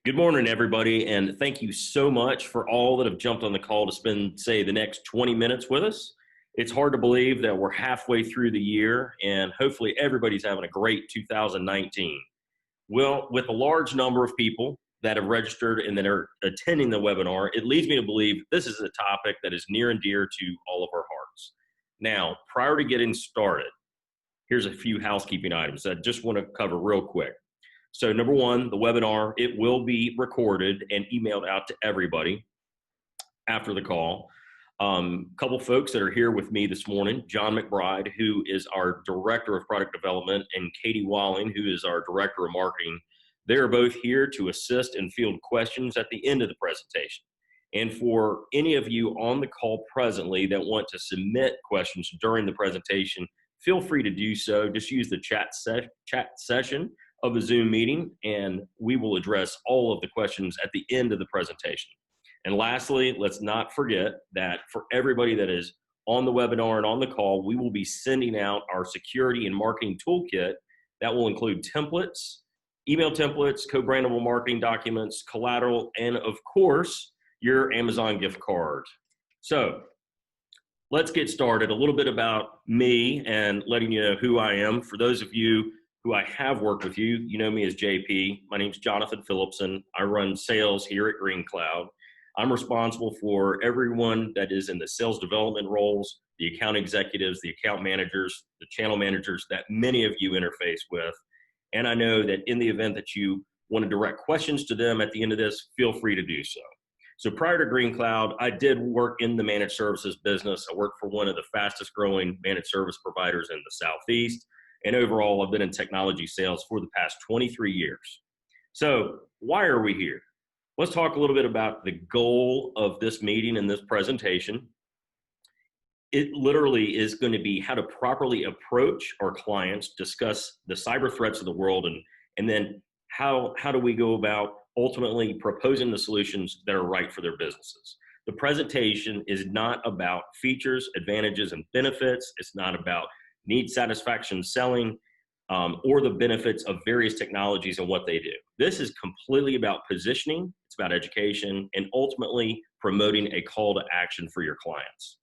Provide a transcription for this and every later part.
Good morning, everybody, and thank you so much for all that have jumped on the call to spend, say, the next 20 minutes with us. It's hard to believe that we're halfway through the year, and hopefully everybody's having a great 2019. Well, with a large number of people that have registered and that are attending the webinar, it leads me to believe this is a topic that is near and dear to all of our hearts. Now, prior to getting started, here's a few housekeeping items that I just want to cover real quick. So number one, the webinar, it will be recorded and emailed out to everybody after the call. Couple folks that are here with me this morning, John McBride, who is our Director of Product Development, and Katie Walling, who is our Director of Marketing. They're both here to assist and field questions at the end of the presentation. And for any of you on the call presently that want to submit questions during the presentation, feel free to do so. Just use the chat session of a Zoom meeting, and we will address all of the questions at the end of the presentation. And lastly, let's not forget that for everybody that is on the webinar and on the call, we will be sending out our security and marketing toolkit that will include templates, email templates, co-brandable marketing documents, collateral, and of course, your Amazon gift card. So let's get started. A little bit about me and letting you know who I am. For those of you who I have worked with, you know me as JP. My name's Jonathan Phillipson. I run sales here at Green Cloud. I'm responsible for everyone that is in the sales development roles, the account executives, the account managers, the channel managers that many of you interface with. And I know that in the event that you want to direct questions to them at the end of this, feel free to do so. So prior to Green Cloud, I did work in the managed services business. I worked for one of the fastest growing managed service providers in the Southeast. And overall, I've been in technology sales for the past 23 years. So why are we here? Let's talk a little bit about the goal of this meeting and this presentation. It literally is going to be how to properly approach our clients, discuss the cyber threats of the world, and then how do we go about ultimately proposing the solutions that are right for their businesses. The presentation is not about features, advantages, and benefits. It's not about need satisfaction selling, or the benefits of various technologies and what they do. This is completely about positioning, it's about education, and ultimately promoting a call to action for your clients.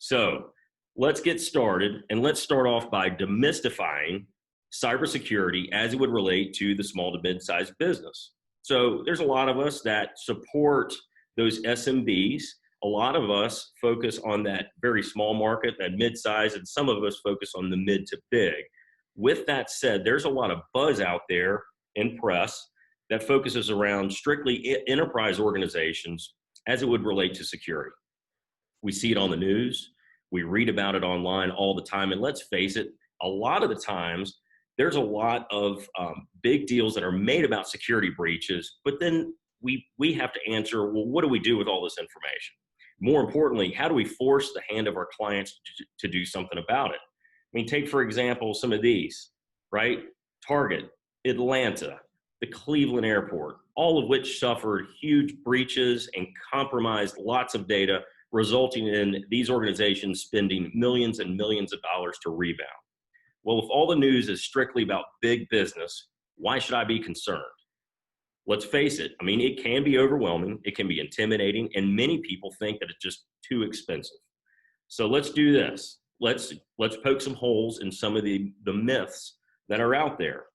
So let's get started, and let's start off by demystifying cybersecurity as it would relate to the small to mid-sized business. So there's a lot of us that support those SMBs. A lot of us focus on that very small market, that mid-size, and some of us focus on the mid to big. With that said, there's a lot of buzz out there in press that focuses around strictly enterprise organizations as it would relate to security. We see it on the news, we read about it online all the time, and let's face it, a lot of the times, there's a lot of big deals that are made about security breaches, but then we have to answer, well, what do we do with all this information? More importantly, how do we force the hand of our clients to do something about it? I mean, take, for example, some of these, right? Target, Atlanta, the Cleveland airport, all of which suffered huge breaches and compromised lots of data, resulting in these organizations spending millions and millions of dollars to rebound. Well, if all the news is strictly about big business, why should I be concerned? Let's face it, I mean, it can be overwhelming, it can be intimidating, and many people think that it's just too expensive. So let's do this. Let's poke some holes in some of the myths that are out there.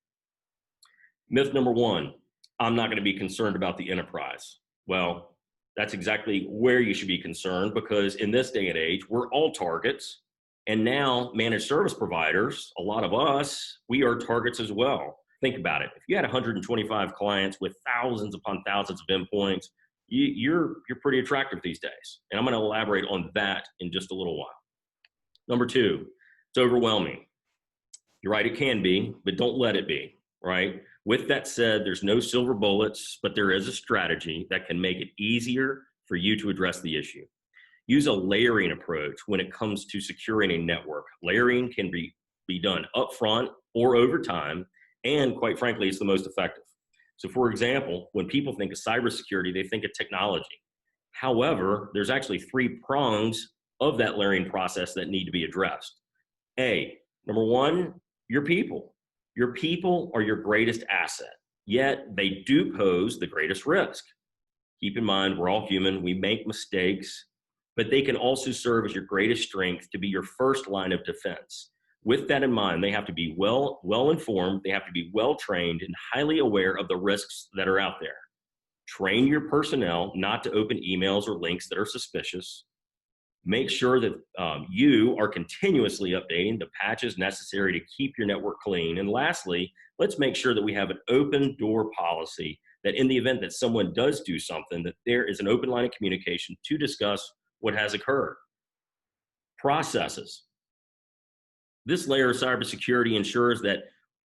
Myth number one, I'm not going to be concerned about the enterprise. Well, that's exactly where you should be concerned, because in this day and age, we're all targets. And now managed service providers, a lot of us, we are targets as well. Think about it. If you had 125 clients with thousands upon thousands of endpoints, you're pretty attractive these days. And I'm going to elaborate on that in just a little while. Number two, it's overwhelming. You're right, it can be, but don't let it be, right? With that said, there's no silver bullets, but there is a strategy that can make it easier for you to address the issue. Use a layering approach when it comes to securing a network. Layering can be done upfront or over time, and quite frankly, it's the most effective. So for example, when people think of cybersecurity, they think of technology. However, there's actually three prongs of that layering process that need to be addressed. Number one, your people. Your people are your greatest asset. yet they do pose the greatest risk. Keep in mind, we're all human, we make mistakes, but they can also serve as your greatest strength to be your first line of defense. With that in mind, they have to be well informed, they have to be well trained, and highly aware of the risks that are out there. Train your personnel not to open emails or links that are suspicious. Make sure that you are continuously updating the patches necessary to keep your network clean. And lastly, let's make sure that we have an open door policy, that in the event that someone does do something, that there is an open line of communication to discuss what has occurred. Processes. This layer of cybersecurity ensures that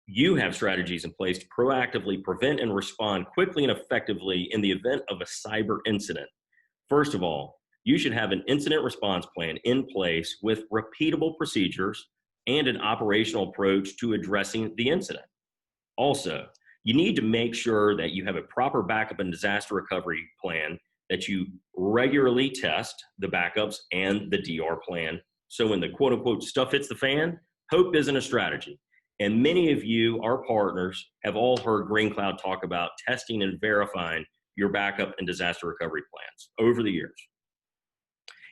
you have strategies in place to proactively prevent and respond quickly and effectively in the event of a cyber incident. First of all, you should have an incident response plan in place with repeatable procedures and an operational approach to addressing the incident. Also, you need to make sure that you have a proper backup and disaster recovery plan, that you regularly test the backups and the DR plan. So when the quote unquote stuff hits the fan, hope isn't a strategy. And many of you, our partners, have all heard Green Cloud talk about testing and verifying your backup and disaster recovery plans over the years.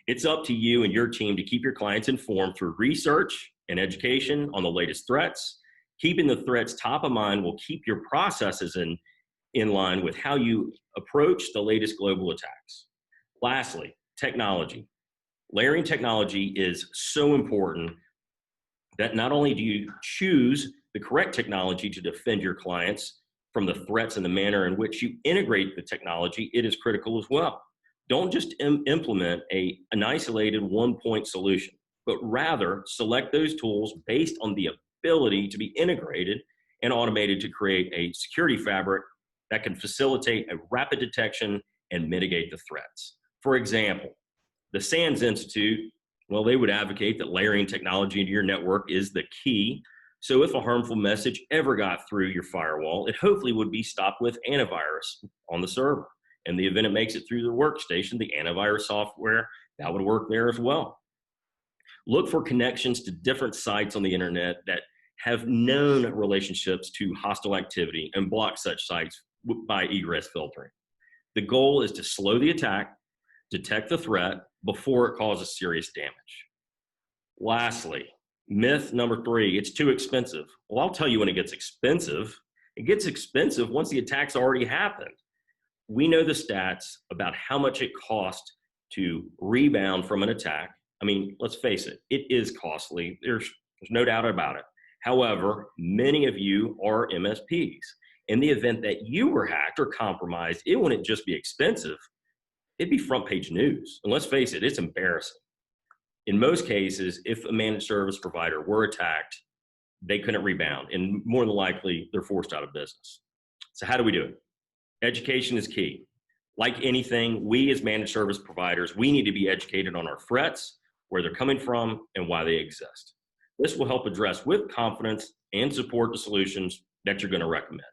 It's up to you and your team to keep your clients informed through research and education on the latest threats. Keeping the threats top of mind will keep your processes in line with how you approach the latest global attacks. Lastly, technology. Layering technology is so important that not only do you choose the correct technology to defend your clients from the threats and the manner in which you integrate the technology, it is critical as well. Don't just implement an isolated one-point solution, but rather select those tools based on the ability to be integrated and automated to create a security fabric that can facilitate a rapid detection and mitigate the threats. For example, the SANS Institute, well, they would advocate that layering technology into your network is the key. So if a harmful message ever got through your firewall, it hopefully would be stopped with antivirus on the server. In the event it makes it through the workstation, the antivirus software, that would work there as well. Look for connections to different sites on the internet that have known relationships to hostile activity and block such sites by egress filtering. The goal is to slow the attack, detect the threat before it causes serious damage. Lastly, myth number 3, it's too expensive. Well, I'll tell you when it gets expensive. It gets expensive once the attack's already happened. We know the stats about how much it costs to rebound from an attack. I mean, let's face it, it is costly. There's no doubt about it. However, many of you are MSPs. In the event that you were hacked or compromised, it wouldn't just be expensive, it'd be front page news. And let's face it, it's embarrassing. In most cases, if a managed service provider were attacked, they couldn't rebound, and more than likely, they're forced out of business. So how do we do it? Education is key. Like anything, we as managed service providers, we need to be educated on our threats, where they're coming from, and why they exist. This will help address with confidence and support the solutions that you're going to recommend.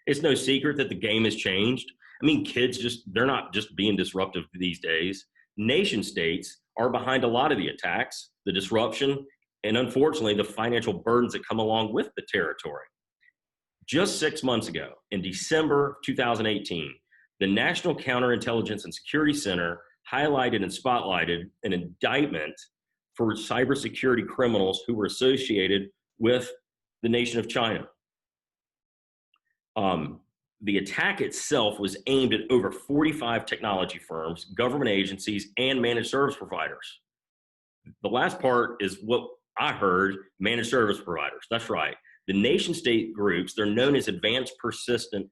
It's no secret that the game has changed. I mean, they're not just being disruptive these days. Nation states are behind a lot of the attacks, the disruption, and unfortunately, the financial burdens that come along with the territory. Just 6 months ago, in December 2018, the National Counterintelligence and Security Center highlighted and spotlighted an indictment for cybersecurity criminals who were associated with the nation of China. The attack itself was aimed at over 45 technology firms, government agencies, and managed service providers. The last part is what I heard, managed service providers. That's right. The nation state groups, they're known as Advanced Persistent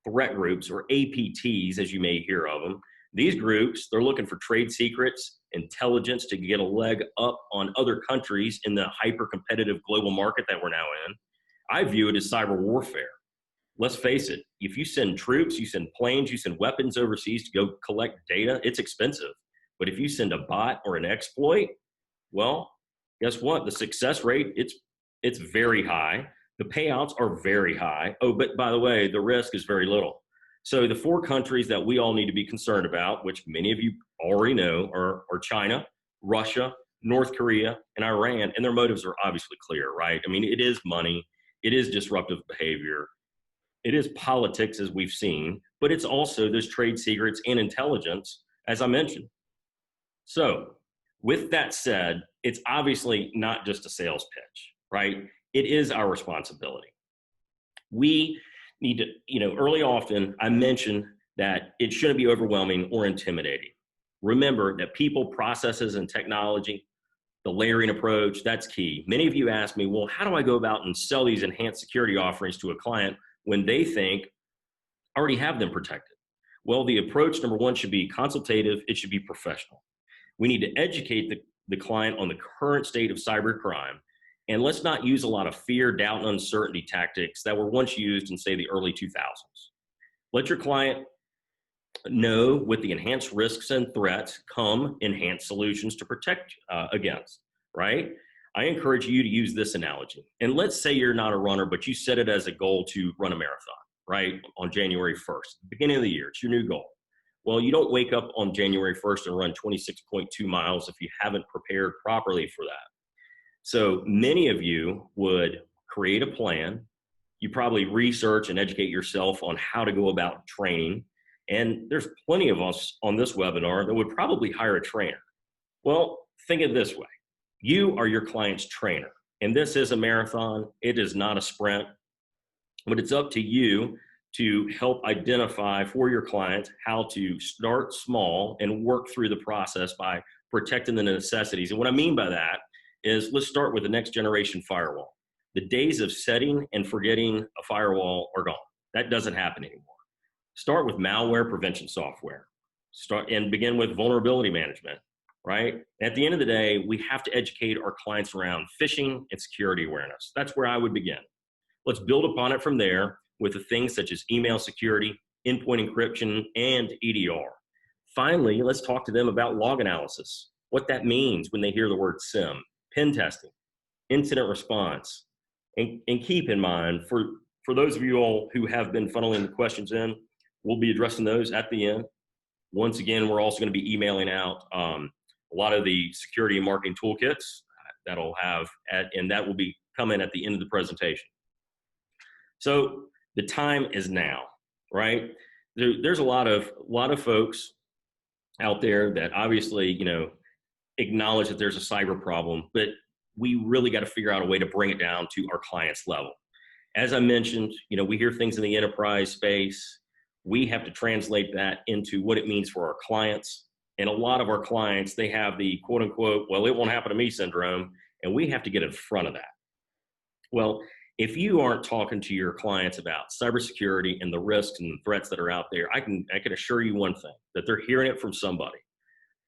Threat Groups, or APTs, as you may hear of them. These groups, they're looking for trade secrets, intelligence to get a leg up on other countries in the hyper-competitive global market that we're now in. I view it as cyber warfare. Let's face it, if you send troops, you send planes, you send weapons overseas to go collect data, it's expensive. But if you send a bot or an exploit, well, guess what? The success rate, it's very high. The payouts are very high. Oh, but by the way, the risk is very little. So the 4 countries that we all need to be concerned about, which many of you already know, are China, Russia, North Korea, and Iran. And their motives are obviously clear, right? I mean, it is money. It is disruptive behavior. It is politics, as we've seen, but it's also those trade secrets and intelligence, as I mentioned. So with that said, it's obviously not just a sales pitch, right? It is our responsibility. We need to, early often, I mentioned that it shouldn't be overwhelming or intimidating. Remember that people, processes, and technology, the layering approach, that's key. Many of you ask me, well, how do I go about and sell these enhanced security offerings to a client when they think I already have them protected? Well, the approach, number one, should be consultative. It should be professional. We need to educate the client on the current state of cybercrime. And let's not use a lot of fear, doubt, and uncertainty tactics that were once used in, say, the early 2000s. Let your client know with the enhanced risks and threats come enhanced solutions to protect against, right? I encourage you to use this analogy. And let's say you're not a runner, but you set it as a goal to run a marathon, right? On January 1st, beginning of the year, it's your new goal. Well, you don't wake up on January 1st and run 26.2 miles if you haven't prepared properly for that. So many of you would create a plan. You probably research and educate yourself on how to go about training. And there's plenty of us on this webinar that would probably hire a trainer. Well, think of it this way. You are your client's trainer. And this is a marathon. It is not a sprint. But it's up to you to help identify for your clients how to start small and work through the process by protecting the necessities. And what I mean by that is, let's start with the next generation firewall. The days of setting and forgetting a firewall are gone. That doesn't happen anymore. Start with malware prevention software. Start and begin with vulnerability management, right? At the end of the day, we have to educate our clients around phishing and security awareness. That's where I would begin. Let's build upon it from there with the things such as email security, endpoint encryption, and EDR. Finally, let's talk to them about log analysis, what that means when they hear the word SIM, pen testing, incident response. And keep in mind, for those of you all who have been funneling the questions in, we'll be addressing those at the end. Once again, we're also going to be emailing out a lot of the security and marketing toolkits that'll have, and that will be coming at the end of the presentation. So the time is now, right? There's a lot of folks out there that obviously, acknowledge that there's a cyber problem, but we really got to figure out a way to bring it down to our client's level. As I mentioned, we hear things in the enterprise space. We have to translate that into what it means for our clients. And a lot of our clients, they have the quote unquote, well, it won't happen to me syndrome. And we have to get in front of that. Well, if you aren't talking to your clients about cybersecurity and the risks and the threats that are out there, I can assure you one thing, that they're hearing it from somebody.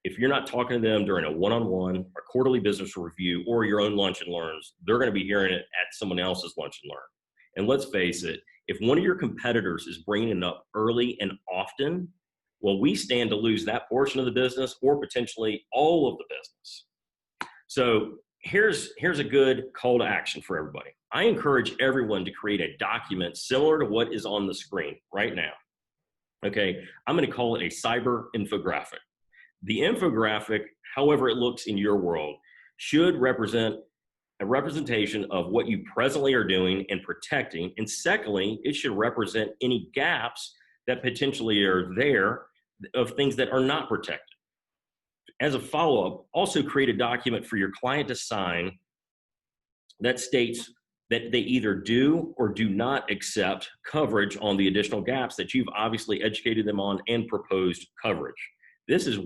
If you're not talking to them during a one-on-one, a quarterly business review, or your own lunch and learns, they're going to be hearing it at someone else's lunch and learn. And let's face it, if one of your competitors is bringing it up early and often, well, we stand to lose that portion of the business or potentially all of the business. So here's a good call to action for everybody. I encourage everyone to create a document similar to what is on the screen right now. Okay, I'm going to call it a cyber infographic. The infographic, however it looks in your world, should represent a representation of what you presently are doing and protecting. And secondly, it should represent any gaps that potentially are there of things that are not protected. As a follow-up, also create a document for your client to sign that states that they either do or do not accept coverage on the additional gaps that you've obviously educated them on and proposed coverage. This is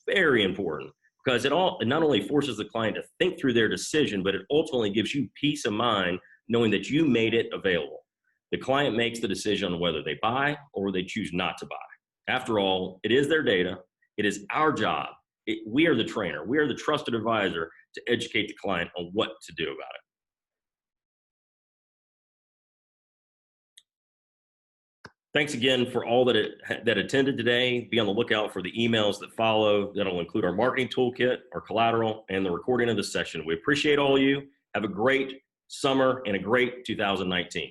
very important because it not only forces the client to think through their decision, but it ultimately gives you peace of mind knowing that you made it available. The client makes the decision on whether they buy or they choose not to buy. After all, it is their data. It is our job. We are the trainer. We are the trusted advisor to educate the client on what to do about it. Thanks again for all that attended today. Be on the lookout for the emails that follow. That'll include our marketing toolkit, our collateral, and the recording of this session. We appreciate all of you. Have a great summer and a great 2019.